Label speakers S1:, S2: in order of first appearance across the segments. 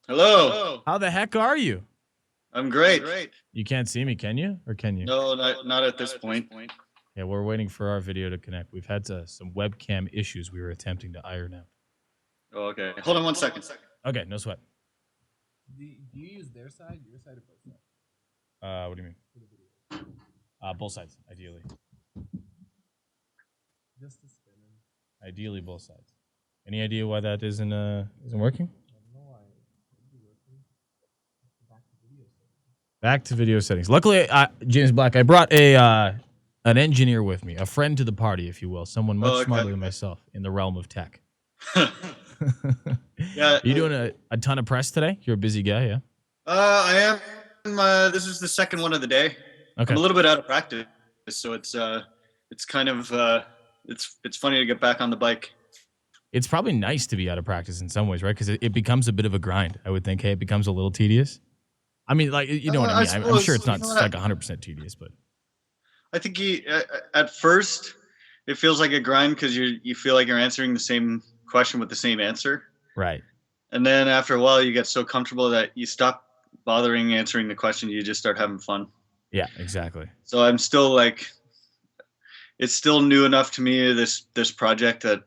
S1: Hello.
S2: How the heck are you?
S1: I'm great.
S2: You can't see me, can you? Or can you?
S1: No, not at this point.
S2: Yeah, we're waiting for our video to connect. We've had some webcam issues we were attempting to iron out.
S1: Oh, okay. Hold on one second.
S2: Okay, no sweat.
S3: Do you use their side, your side, or both sides?
S2: What do you mean?
S3: For the video.
S2: Both sides, ideally.
S3: Just to spin them.
S2: Ideally, both sides. Any idea why that isn't working?
S3: I don't know why it should be working. Back to video settings.
S2: Back to video settings. Luckily, James Black, I brought an engineer with me, a friend to the party, if you will, someone much
S1: okay.
S2: smarter than myself in the realm of tech.
S1: Yeah.
S2: You doing a ton of press today? You're a busy guy, yeah?
S1: I am. This is the second one of the day.
S2: Okay.
S1: I'm a little bit out of practice, so it's kind of it's funny to get back on the bike.
S2: It's probably nice to be out of practice in some ways, right? Because it becomes a bit of a grind. I would think. Hey, it becomes a little tedious. I mean, like you know what I mean. I'm sure it's not like 100% tedious, but
S1: I think at first it feels like a grind because you feel like you're answering the same question with the same answer.
S2: Right.
S1: And then after a while, you get so comfortable that you stop bothering answering the question. You just start having fun.
S2: Yeah, exactly.
S1: So I'm still like, it's still new enough to me, this project, that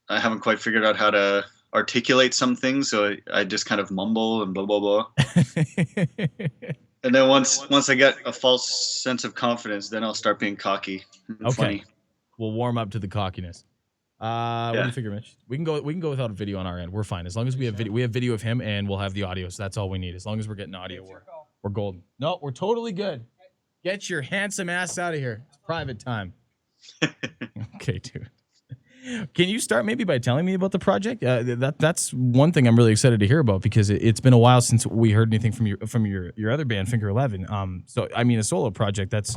S1: I haven't quite figured out how to articulate some things. So I just kind of mumble and blah, blah, blah. And then once I get a false sense of confidence, then I'll start being cocky and funny.
S2: We'll warm up to the cockiness. What do you figure, Mitch? We can go without a video on our end. We're fine as long as we have video. We have video of him, and we'll have the audio. So that's all we need. As long as we're getting audio, we're golden. No, we're totally good. Get your handsome ass out of here. It's private time. Okay, dude. Can you start maybe by telling me about the project? That's one thing I'm really excited to hear about because it's been a while since we heard anything from your other band, Finger 11. So I mean, a solo project that's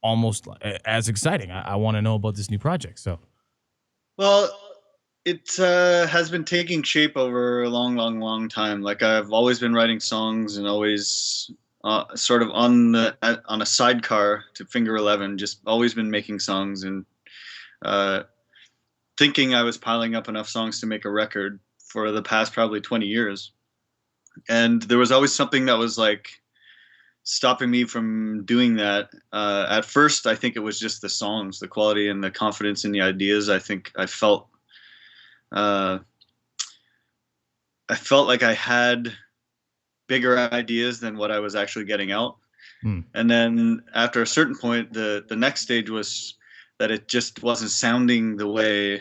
S2: almost as exciting. I want to know about this new project. So.
S1: Well, it has been taking shape over a long, long, long time. Like I've always been writing songs and always sort of on a sidecar to Finger 11, just always been making songs and thinking I was piling up enough songs to make a record for the past probably 20 years. And there was always something that was like stopping me from doing that. At first, I think it was just the songs, the quality and the confidence in the ideas. I think I felt like I had bigger ideas than what I was actually getting out. And then after a certain point, the next stage was that it just wasn't sounding the way,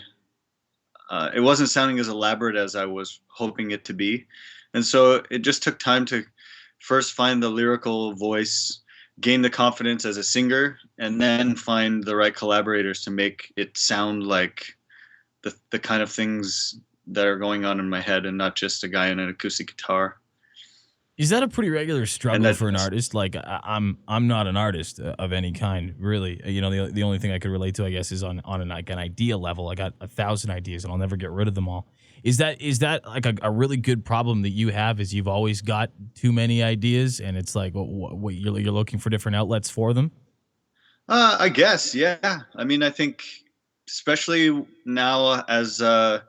S1: it wasn't sounding as elaborate as I was hoping it to be. And so it just took time to first find the lyrical voice, gain the confidence as a singer, and then find the right collaborators to make it sound like the kind of things that are going on in my head and not just a guy in an acoustic guitar.
S2: Is that a pretty regular struggle for an artist? Like I'm not an artist of any kind, really. You know, the only thing I could relate to, I guess, is on an idea level. I got 1,000 ideas and I'll never get rid of them all. Is that like a really good problem that you have? Is you've always got too many ideas and it's like what you're looking for different outlets for them?
S1: I guess, yeah. I mean, I think especially now as the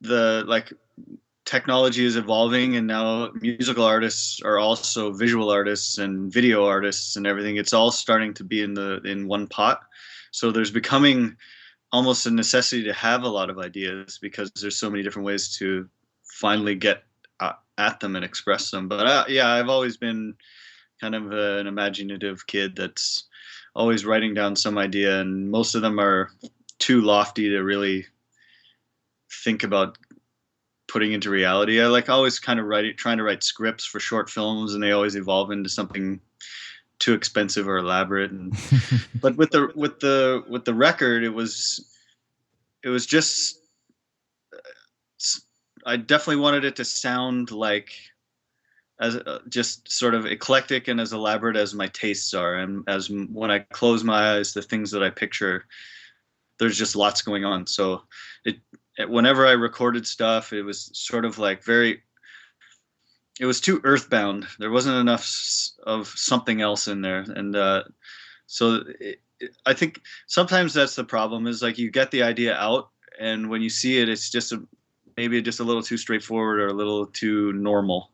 S1: like technology is evolving and now musical artists are also visual artists and video artists and everything. It's all starting to be in one pot. So there's becoming almost a necessity to have a lot of ideas because there's so many different ways to finally get at them and express them. But yeah, I've always been kind of an imaginative kid that's always writing down some idea, and most of them are too lofty to really think about putting into reality. I like always kind of trying to write scripts for short films, and they always evolve into something too expensive or elaborate. And but with the record, it was just I definitely wanted it to sound like as just sort of eclectic and as elaborate as my tastes are, and as when I close my eyes, the things that I picture, there's just lots going on. So whenever I recorded stuff, it was sort of like it was too earthbound. There wasn't enough of something else in there. And so I think sometimes that's the problem, is like you get the idea out and when you see it, it's just maybe just a little too straightforward or a little too normal.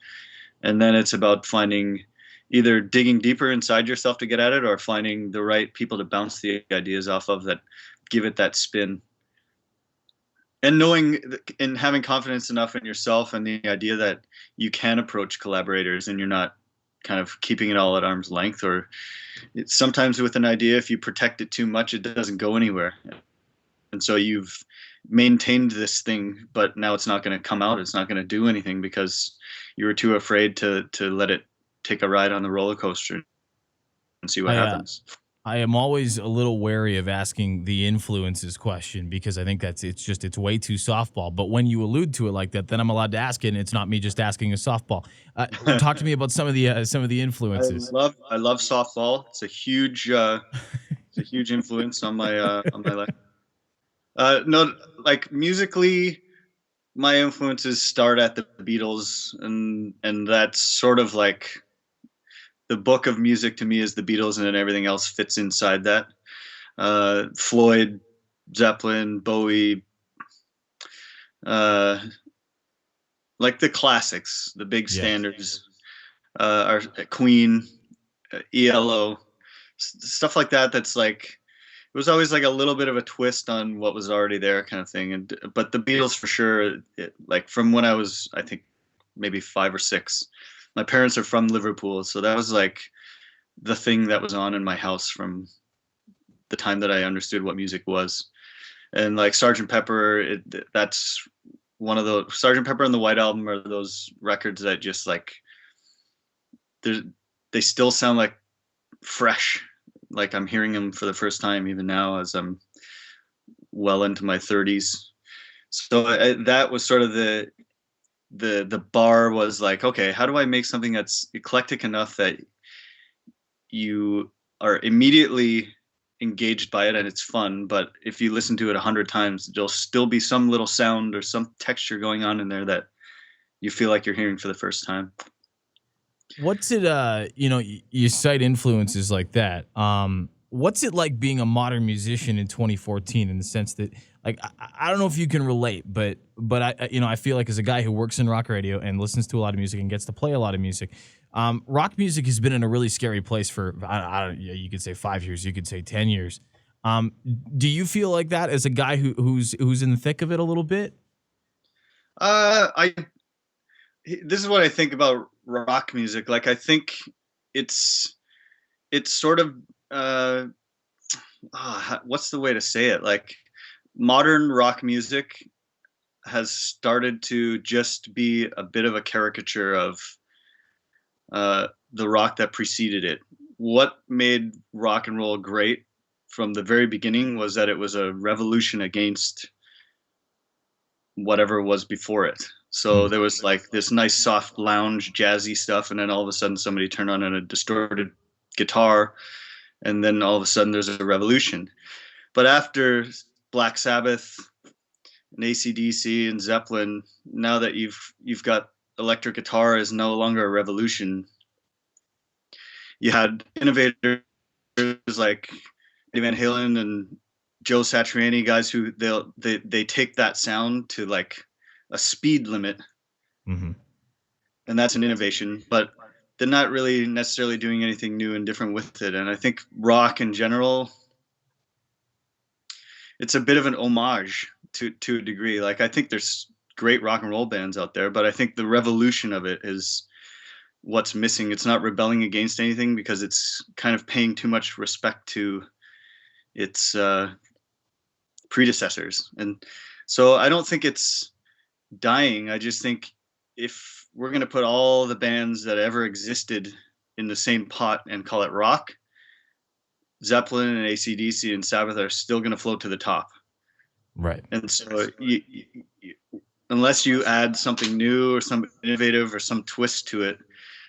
S1: And then it's about finding either digging deeper inside yourself to get at it, or finding the right people to bounce the ideas off of that give it that spin. And knowing and having confidence enough in yourself and the idea that you can approach collaborators and you're not kind of keeping it all at arm's length, or sometimes with an idea, if you protect it too much, it doesn't go anywhere. And so you've maintained this thing, but now it's not going to come out. It's not going to do anything because you were too afraid to let it take a ride on the roller coaster and see what happens.
S2: I am always a little wary of asking the influences question because I think it's way too softball. But when you allude to it like that, then I'm allowed to ask it, and it's not me just asking a softball. Talk to me about some of the influences.
S1: I love softball. It's a huge influence on my life. No, like musically, my influences start at the Beatles, and that's sort of like the book of music to me is the Beatles, and then everything else fits inside that. Floyd, Zeppelin, Bowie, like the classics, the big standards, are Queen, ELO, stuff like that. That's like, it was always like a little bit of a twist on what was already there, kind of thing. But the Beatles for sure, like from when I was, I think maybe 5 or 6. My parents are from Liverpool, so that was like the thing that was on in my house from the time that I understood what music was. And like Sgt. Pepper, that's one of those. Sgt. Pepper and the White Album are those records that just like they still sound like fresh. Like I'm hearing them for the first time even now as I'm well into my 30s. So that was sort of the bar was like, okay, how do I make something that's eclectic enough that you are immediately engaged by it and it's fun, but if you listen to it 100 times, there'll still be some little sound or some texture going on in there that you feel like you're hearing for the first time.
S2: What's it, you cite influences like that. What's it like being a modern musician in 2014 in the sense that, like, I don't know if you can relate, but I feel like as a guy who works in rock radio and listens to a lot of music and gets to play a lot of music, rock music has been in a really scary place for, you could say 5 years, you could say 10 years. Do you feel like that as a guy who's in the thick of it a little bit?
S1: This is what I think about rock music. Like, I think it's sort of, what's the way to say it? Like, modern rock music has started to just be a bit of a caricature of the rock that preceded it. What made rock and roll great from the very beginning was that it was a revolution against whatever was before it. So there was like this nice soft lounge jazzy stuff, and then all of a sudden somebody turned on a distorted guitar, and then all of a sudden there's a revolution. But after Black Sabbath and AC/DC and Zeppelin, now that you've got electric guitar is no longer a revolution. You had innovators like Eddie Van Halen and Joe Satriani, guys who they take that sound to like a speed limit, and that's an innovation. But they're not really necessarily doing anything new and different with it. And I think rock in general, it's a bit of an homage to a degree. Like, I think there's great rock and roll bands out there, but I think the revolution of it is what's missing. It's not rebelling against anything because it's kind of paying too much respect to its predecessors. And so I don't think it's dying. I just think if we're going to put all the bands that ever existed in the same pot and call it rock, Zeppelin and AC/DC and Sabbath are still going to float to the top.
S2: Right.
S1: And so unless you add something new or some innovative or some twist to it,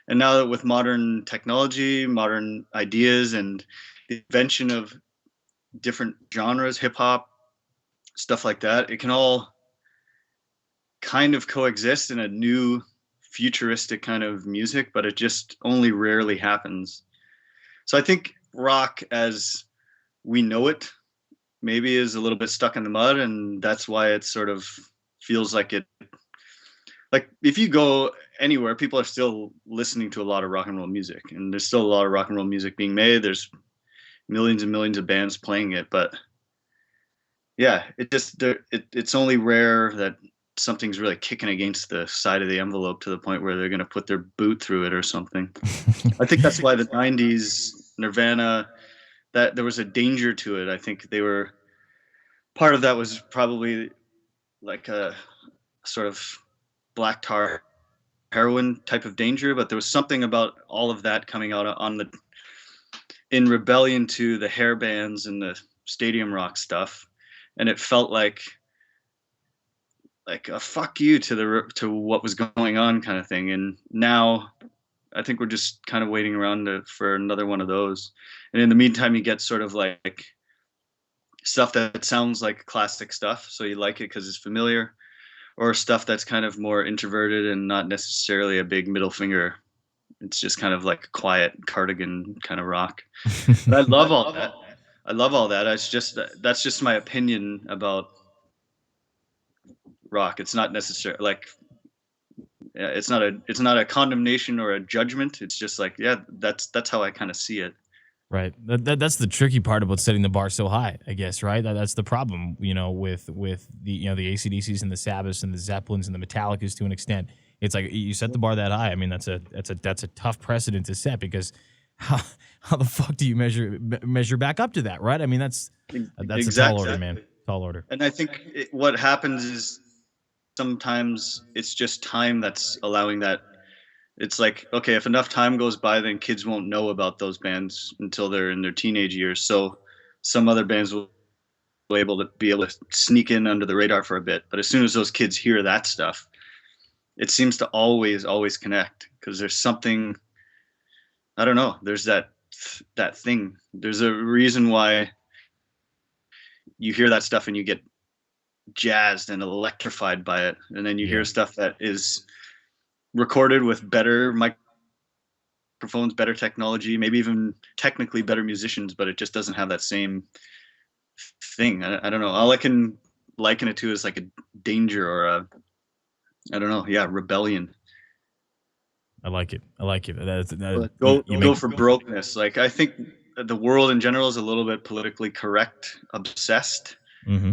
S1: and now that with modern technology, modern ideas, and the invention of different genres, hip hop, stuff like that, it can all kind of coexist in a new futuristic kind of music, but it just only rarely happens. So I think rock as we know it maybe is a little bit stuck in the mud, and that's why it's sort of feels like it. Like if you go anywhere, people are still listening to a lot of rock and roll music, and there's still a lot of rock and roll music being made. There's millions and millions of bands playing it, but yeah, it's only rare that something's really kicking against the side of the envelope to the point where they're going to put their boot through it or something. I think that's why the 90s Nirvana, that there was a danger to it. I think they were, part of that was probably like a sort of black tar heroin type of danger, but there was something about all of that coming out on the, in rebellion to the hair bands and the stadium rock stuff, and it felt like a fuck you to what was going on kind of thing. And now I think we're just kind of waiting around for another one of those. And in the meantime, you get sort of like stuff that sounds like classic stuff, so you like it because it's familiar, or stuff that's kind of more introverted and not necessarily a big middle finger. It's just kind of like quiet Cardigan kind of rock. But I love all that. I love all that. That's just my opinion about rock. It's not necessarily like, it's not a condemnation or a judgment. It's just like, yeah, that's how I kind of see it.
S2: Right. That's the tricky part about setting the bar so high, I guess, right? That's the problem, with the, the AC/DCs and the Sabbaths and the Zeppelins and the Metallicas to an extent. It's like you set the bar that high. I mean, that's a tough precedent to set, because how the fuck do you measure back up to that, right? I mean, that's exactly. A tall order, man. Tall order.
S1: And I think what happens is sometimes it's just time that's allowing that. It's like, okay, if enough time goes by, then kids won't know about those bands until they're in their teenage years. So some other bands will be able to sneak in under the radar for a bit. But as soon as those kids hear that stuff, it seems to always connect, because there's something, I don't know, there's that thing. There's a reason why you hear that stuff and you get jazzed and electrified by it. And then you hear stuff that is recorded with better microphones, better technology, maybe even technically better musicians, but it just doesn't have that same thing. I don't know. All I can liken it to is like a danger or a, I don't know. Yeah, rebellion.
S2: I like it.
S1: Go for brokenness. Like, I think the world in general is a little bit politically correct, obsessed.
S2: Mm-hmm.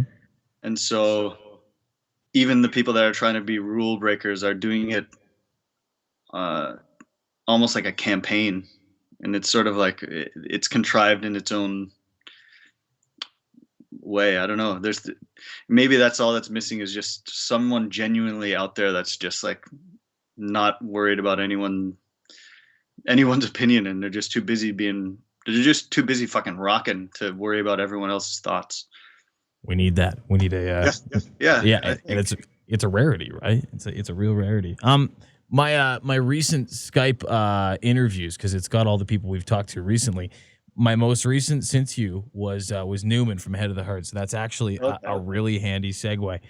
S1: And so even the people that are trying to be rule breakers are doing it almost like a campaign. And it's sort of like it's contrived in its own way. I don't know. Maybe that's all that's missing, is just someone genuinely out there that's just like not worried about anyone's opinion, and they're just too busy fucking rocking to worry about everyone else's thoughts.
S2: We need that. We need a
S1: yeah.
S2: And it's a rarity, right? It's a real rarity. My recent Skype interviews, because it's got all the people we've talked to recently. My most recent since you was Newman from Head of the Herd. So that's actually a really handy segue.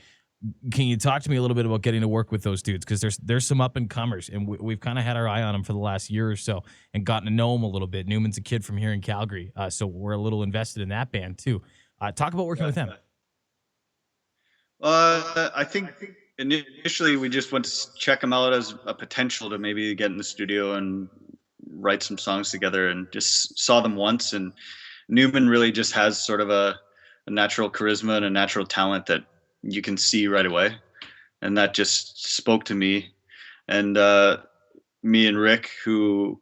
S2: Can you talk to me a little bit about getting to work with those dudes? Because there's some up and comers, and we've kind of had our eye on them for the last year or so and gotten to know them a little bit. Newman's a kid from here in Calgary, so we're a little invested in that band too. Talk about working with them.
S1: I think initially we just went to check them out as a potential to maybe get in the studio and write some songs together, and just saw them once. And Newman really just has sort of a natural charisma and a natural talent that you can see right away. And that just spoke to me. And me and Rick, who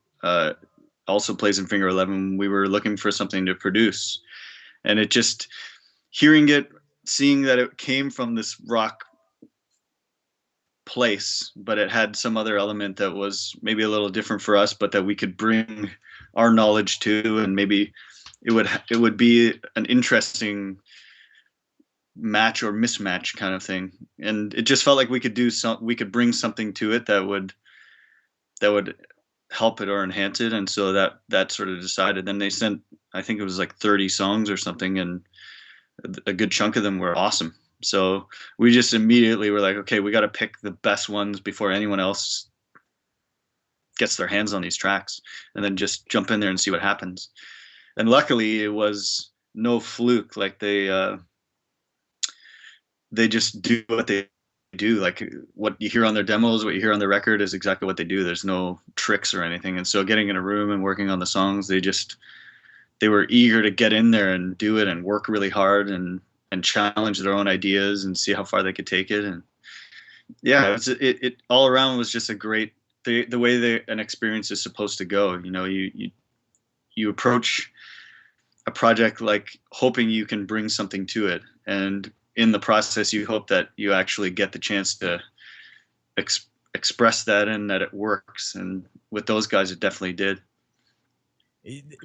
S1: also plays in Finger 11, we were looking for something to produce. And it just, hearing it, seeing that it came from this rock place, but it had some other element that was maybe a little different for us, but that we could bring our knowledge to, and maybe it would be an interesting match or mismatch kind of thing. And it just felt like we could bring something to it that would help it or enhance it. And so that sort of decided. Then they sent, I think it was like 30 songs or something, and a good chunk of them were awesome. So we just immediately were like, okay, we got to pick the best ones before anyone else gets their hands on these tracks, and then just jump in there and see what happens. And luckily it was no fluke. Like they just do what they do. Like what you hear on their demos, what you hear on the record is exactly what they do. There's no tricks or anything. And so getting in a room and working on the songs, they were eager to get in there and do it and work really hard and challenge their own ideas and see how far they could take it. And yeah, it all around was just a great, the way an experience is supposed to go. You know, you approach a project like hoping you can bring something to it, and in the process you hope that you actually get the chance to express that and that it works. And with those guys, it definitely did.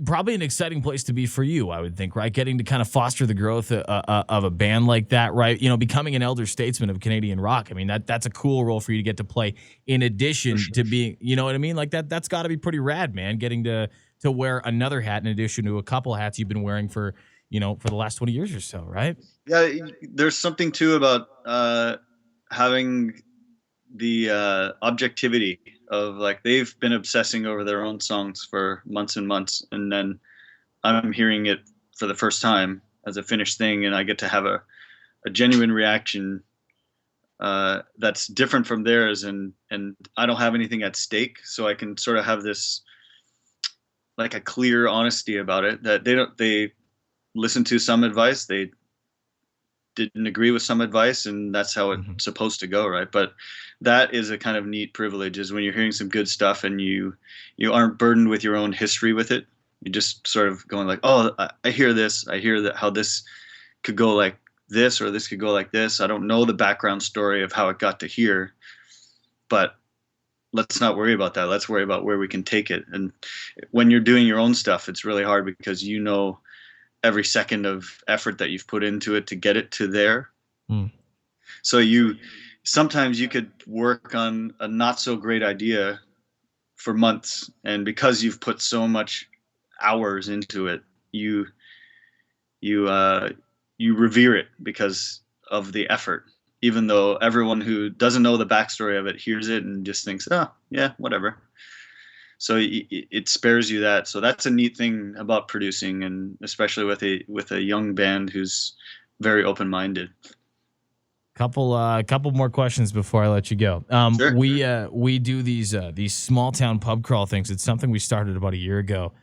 S2: Probably an exciting place to be for you, I would think, right? Getting to kind of foster the growth of a band like that, right? You know, becoming an elder statesman of Canadian rock. I mean, that's a cool role for you to get to play in addition to being, you know what I mean? Like that's got to be pretty rad, man, getting to wear another hat in addition to a couple hats you've been wearing for, you know, for the last 20 years or so, right?
S1: Yeah, there's something too about having the objectivity of like they've been obsessing over their own songs for months and months, and then I'm hearing it for the first time as a finished thing, and I get to have a genuine reaction that's different from theirs, and I don't have anything at stake, so I can sort of have this like a clear honesty about it, that they listen to some advice, they didn't agree with some advice, and that's how it's supposed to go, right? But that is a kind of neat privilege, is when you're hearing some good stuff and you aren't burdened with your own history with it. You just sort of going like, oh, I hear this, I hear that how this could go like this, or this could go like this. I don't know the background story of how it got to here, but let's not worry about that. Let's worry about where we can take it. And when you're doing your own stuff, it's really hard because you know every second of effort that you've put into it to get it to there. So sometimes you could work on a not so great idea for months, and because you've put so much hours into it, you revere it because of the effort, even though everyone who doesn't know the backstory of it hears it and just thinks, oh yeah, whatever. So it spares you that. So that's a neat thing about producing, and especially with a young band who's very open-minded.
S2: Couple more questions before I let you go.
S1: Sure.
S2: We do these small town pub crawl things. It's something we started about a year ago,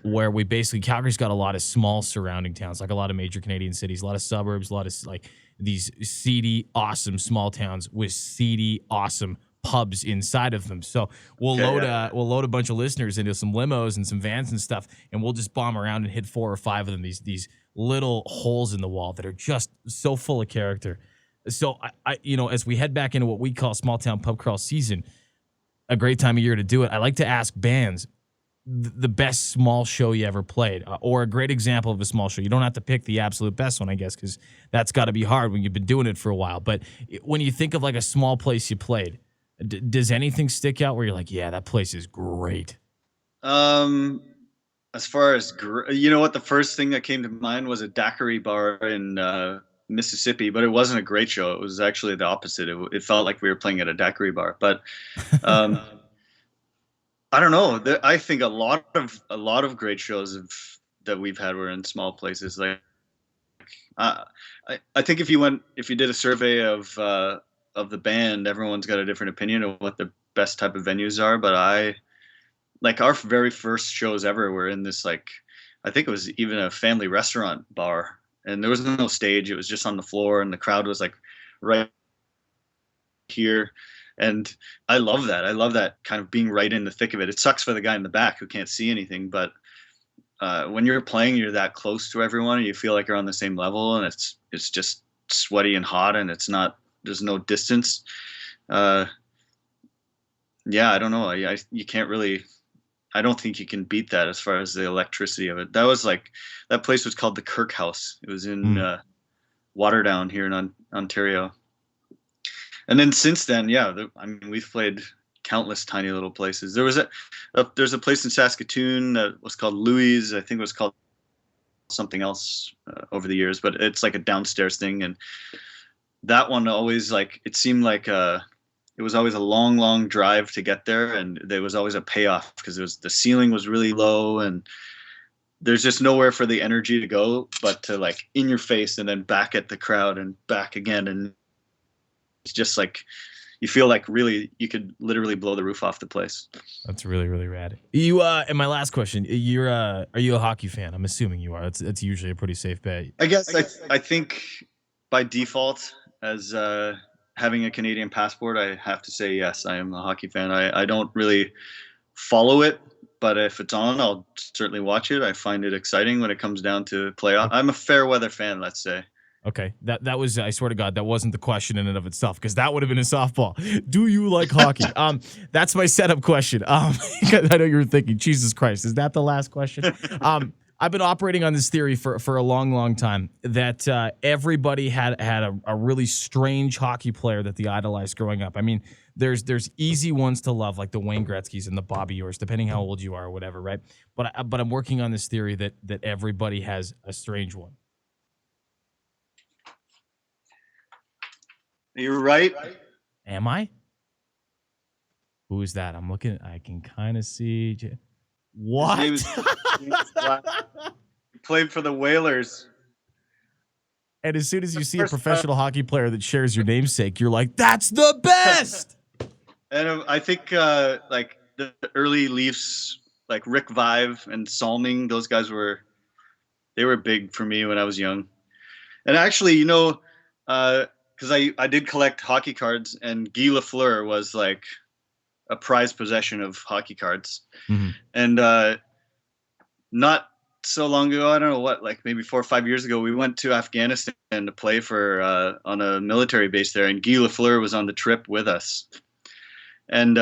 S2: where we basically, Calgary's got a lot of small surrounding towns, like a lot of major Canadian cities, a lot of suburbs, a lot of like these seedy, awesome small towns with seedy, awesome pubs inside of them. So we'll load a bunch of listeners into some limos and some vans and stuff, and we'll just bomb around and hit 4 or 5 of them. These little holes in the wall that are just so full of character. So I you know, as we head back into what we call small town pub crawl season, a great time of year to do it. I like to ask bands the best small show you ever played, or a great example of a small show. You don't have to pick the absolute best one, I guess, because that's got to be hard when you've been doing it for a while. But when you think of like a small place you played, does anything stick out where you're like, yeah, that place is great?
S1: As far as you know what, the first thing that came to mind was a daiquiri bar in Mississippi, but it wasn't a great show. It was actually the opposite. It felt like we were playing at a daiquiri bar. But I don't know. I think a lot of great shows that we've had were in small places. Like I think if you did a survey of the band, everyone's got a different opinion of what the best type of venues are. But like our very first shows ever were in this, like, I think it was even a family restaurant bar, and there was no stage. It was just on the floor, and the crowd was like right here. And I love that. I love that kind of being right in the thick of it. It sucks for the guy in the back who can't see anything, but when you're playing, you're that close to everyone, and you feel like you're on the same level, and it's just sweaty and hot, and there's no distance. Yeah, I don't know. You can't really. I don't think you can beat that as far as the electricity of it. That place was called the Kirk House. It was in Waterdown here in Ontario. And then since then, yeah, we've played countless tiny little places. There's a place in Saskatoon that was called Louis. I think it was called something else over the years, but it's like a downstairs thing. And that one always, like, it seemed like it was always a long, long drive to get there, and there was always a payoff because the ceiling was really low, and there's just nowhere for the energy to go but to like in your face and then back at the crowd and back again. And just like you feel like really you could literally blow the roof off the place.
S2: That's really, really rad. You and my last question, you're are you a hockey fan? I'm assuming you are. It's usually a pretty safe bet.
S1: I guess I think by default, as having a Canadian passport, I have to say yes, I am a hockey fan. I don't really follow it, but if it's on, I'll certainly watch it. I find it exciting when it comes down to playoff. I'm a fair weather fan, let's say.
S2: Okay, that was, I swear to God, that wasn't the question in and of itself, because that would have been a softball. Do you like hockey? That's my setup question. I know you were thinking, Jesus Christ, is that the last question? I've been operating on this theory for a long, long time that everybody had a really strange hockey player that they idolized growing up. I mean, there's easy ones to love, like the Wayne Gretzky's and the Bobby Orrs, depending how old you are or whatever, right? But I'm working on this theory that everybody has a strange one.
S1: You're right.
S2: Am I? Who is that? I'm looking. I can kind of see. What?
S1: He played for the Whalers.
S2: And as soon as you see a professional hockey player that shares your namesake, you're like, that's the best.
S1: And I think like the early Leafs, like Rick Vive and Salming, those guys were big for me when I was young. And actually, because I did collect hockey cards, and Guy Lafleur was like a prized possession of hockey cards.
S2: Mm-hmm.
S1: And not so long ago, I don't know what, like maybe 4 or 5 years ago, we went to Afghanistan to play for on a military base there, and Guy Lafleur was on the trip with us. And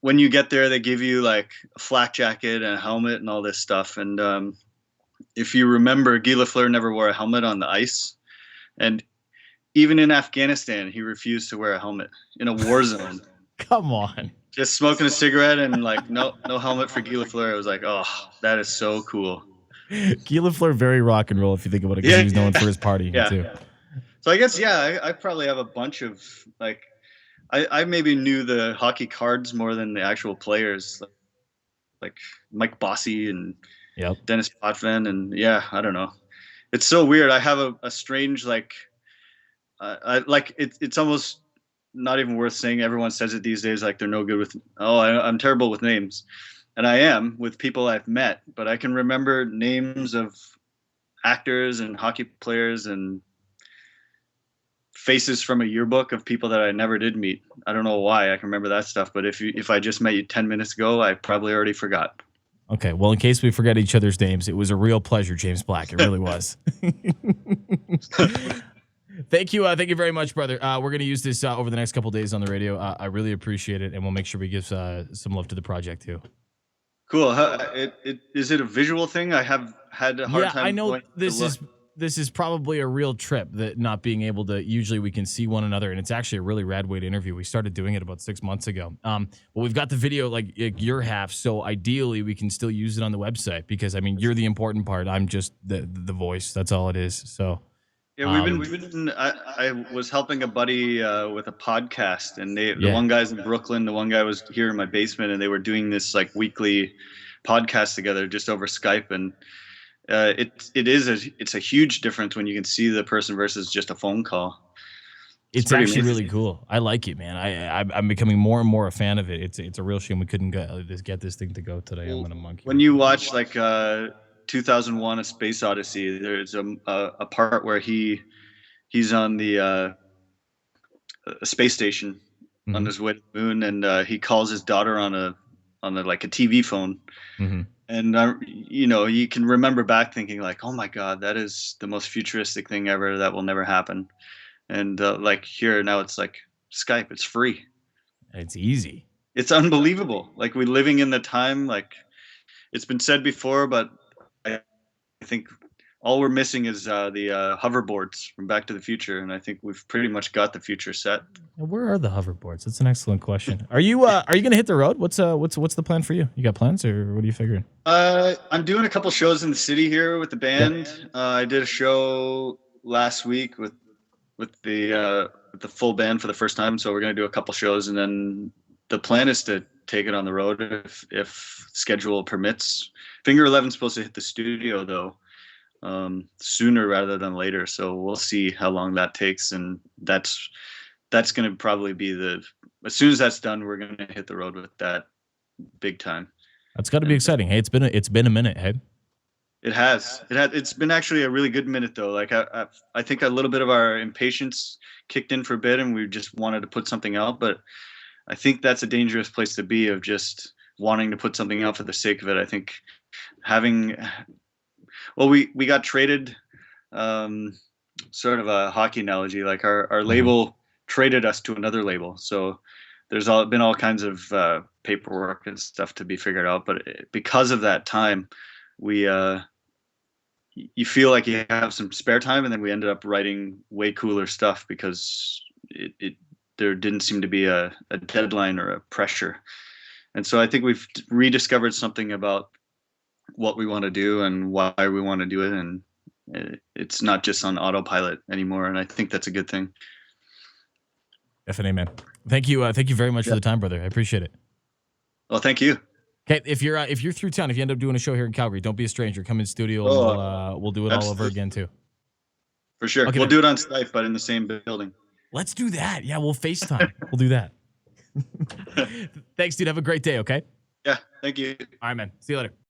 S1: when you get there, they give you like a flak jacket and a helmet and all this stuff. And if you remember, Guy Lafleur never wore a helmet on the ice, and even in Afghanistan, he refused to wear a helmet in a war zone.
S2: Come on.
S1: Just smoking a cigarette and like, no helmet for Guy Lafleur. I was like, oh, that is so cool.
S2: Guy Lafleur, very rock and roll if you think about it, because he's known for his partying too.
S1: So I guess, I probably have a bunch of like, I maybe knew the hockey cards more than the actual players, like Mike Bossy and Dennis Potvin. And I don't know. It's so weird. I have a strange, like, I like it's almost not even worth saying. Everyone says it these days, like they're no good with, I'm terrible with names. And I am with people I've met, but I can remember names of actors and hockey players and faces from a yearbook of people that I never did meet. I don't know why I can remember that stuff, but if I just met you 10 minutes ago, I probably already forgot.
S2: Okay, well, in case we forget each other's names, it was a real pleasure, James Black. It really was. Thank you very much, brother. We're going to use this over the next couple days on the radio. I really appreciate it, and we'll make sure we give some love to the project too.
S1: Cool. Is it a visual thing? I have had a hard time.
S2: Yeah, I know this is probably a real trip, that not being able to, usually we can see one another, and it's actually a really rad way to interview. We started doing it about 6 months ago. But we've got the video like your half, so ideally we can still use it on the website, because I mean, you're the important part. I'm just the voice. That's all it is. So
S1: yeah, I was helping a buddy with a podcast, and the one guy's in Brooklyn, the one guy was here in my basement, and they were doing this like weekly podcast together just over Skype. And it's a huge difference when you can see the person versus just a phone call.
S2: It's actually amazing. Really cool. I like it, man. I'm becoming more and more a fan of it. It's a real shame we couldn't get this thing to go today. I'm gonna monkey.
S1: When you watch like 2001: A Space Odyssey, there's a part where he's on the space station on his way to the moon, and he calls his daughter on a like a TV phone.
S2: Mm-hmm.
S1: And you can remember back thinking like, oh my God, that is the most futuristic thing ever. That will never happen. And like here now, it's like Skype. It's free.
S2: It's easy.
S1: It's unbelievable. Like we're living in the time. Like it's been said before, but I think all we're missing is the hoverboards from Back to the Future, and I think we've pretty much got the future set.
S2: Where are the hoverboards? That's an excellent question. Are you gonna hit the road? What's the plan for you? You got plans, or what are you figuring?
S1: I'm doing a couple shows in the city here with the band. I did a show last week with the full band for the first time, so we're gonna do a couple shows, and then the plan is to take it on the road if schedule permits. Finger 11's supposed to hit the studio though sooner rather than later, so we'll see how long that takes, and that's that's going to probably be as soon as that's done, we're going to hit the road with that big time.
S2: That's got to be exciting. Hey, it's been a minute. Hey,
S1: it's been actually a really good minute though. Like I think a little bit of our impatience kicked in for a bit, and we just wanted to put something out. But I think that's a dangerous place to be, of just wanting to put something out for the sake of it. I think we got traded, sort of a hockey analogy, like our label traded us to another label. So there's been all kinds of paperwork and stuff to be figured out. But because of that time, you feel like you have some spare time, and then we ended up writing way cooler stuff because there didn't seem to be a deadline or a pressure. And so I think we've rediscovered something about what we want to do and why we want to do it, and it's not just on autopilot anymore. And I think that's a good thing.
S2: Definitely, man. Thank you very much for the time, brother. I appreciate it.
S1: Well, thank you.
S2: Okay, if you're through town, if you end up doing a show here in Calgary, don't be a stranger. Come in studio, and we'll do it all over again too.
S1: For sure. Okay, we'll do it on Skype, but in the same building.
S2: Let's do that. Yeah, we'll FaceTime. We'll do that. Thanks, dude. Have a great day, okay?
S1: Yeah, thank you.
S2: All right, man. See you later.